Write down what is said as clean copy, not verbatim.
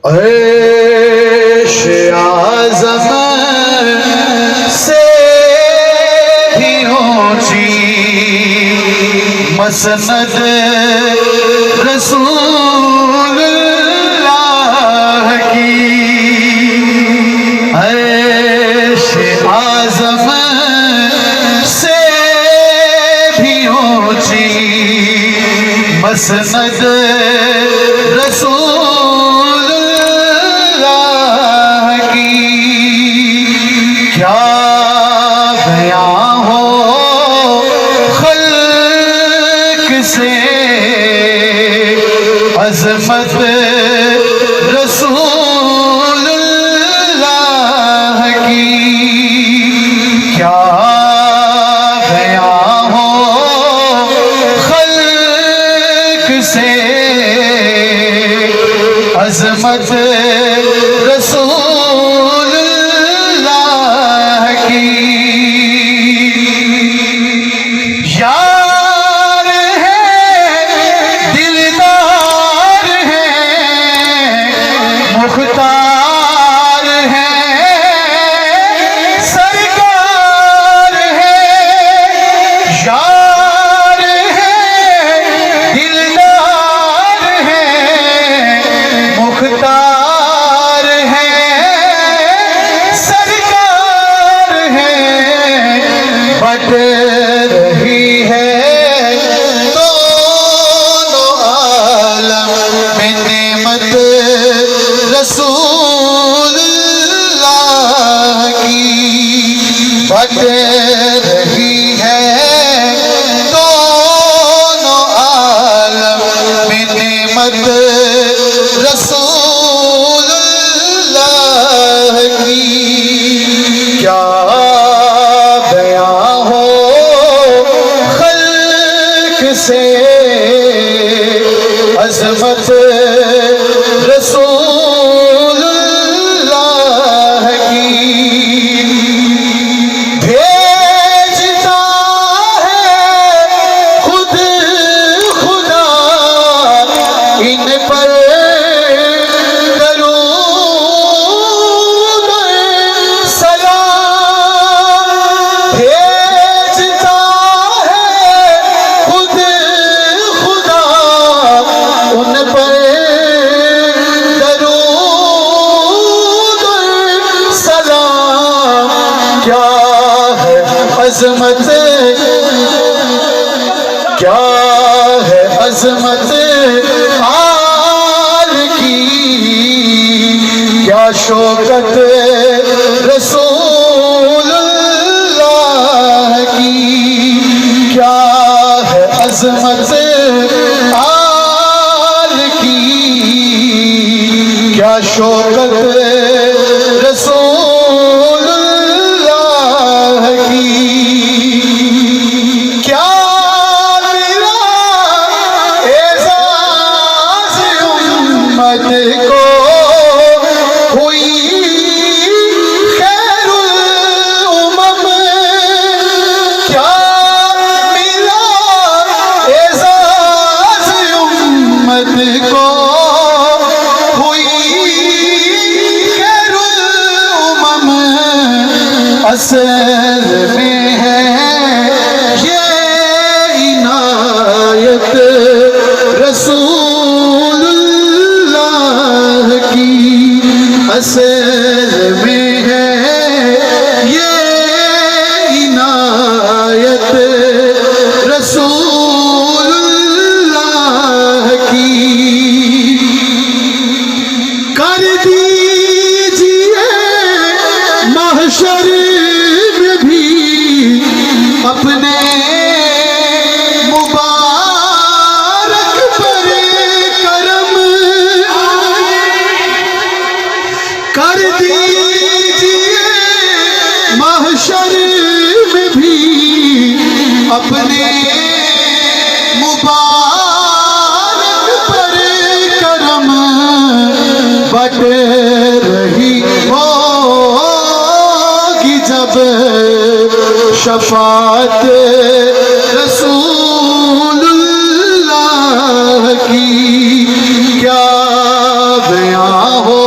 عرش اعظم سے بھی اونچی مسند رسول اللہ کی، عرش اعظم سے بھی اونچی مسند رسول اللہ کی، کیا بیاں ہو خلق سے عظمت رسول اللہ کی، کیا بیاں ہو خلق سے عظمت رسول اللہ کی، یار ہے دلدار ہے مختار ہے سرکار ہے، یار ہے دلدار ہے مختار ہے سرکار ہے، بٹ رہی ہے دونوں عالم میں نعمت رسول اللہ کی، بٹ رہی ہے دونوں عالم میں نعمت رسول اللہ کی، کیا بیاں ہو خلق سے عظمت رسول اللہ کی، بھیجتا ہے خود خدا ان پر درود سلام، بھیجتا ہے خود خدا ان پر درود سلام، کیا ہے عظمت، کیا ہے عظمت آل کی، کیا شوکت رسول اللہ کی، کیا ہے عظمت آل کی، کیا شوکت رسول اللہ کی، کیا ملا اعزاز امت کو ہوئی خیر الامم، کیا ملا اعزاز امت کو ہوئی خیر الامم، اصل میں ہے یہ عنایت رسول اللہ کی، اصل میں ہے یہ عنایت رسول اللہ کی، کر دیجئے محشر میں بھی اپنے مبارک پر کرم، کر دیجئے محشر میں بھی اپنے مبارک پر کرم، بٹ رہی ہوگی جب شفاعت رسول اللہ کی، کیا بیاں ہو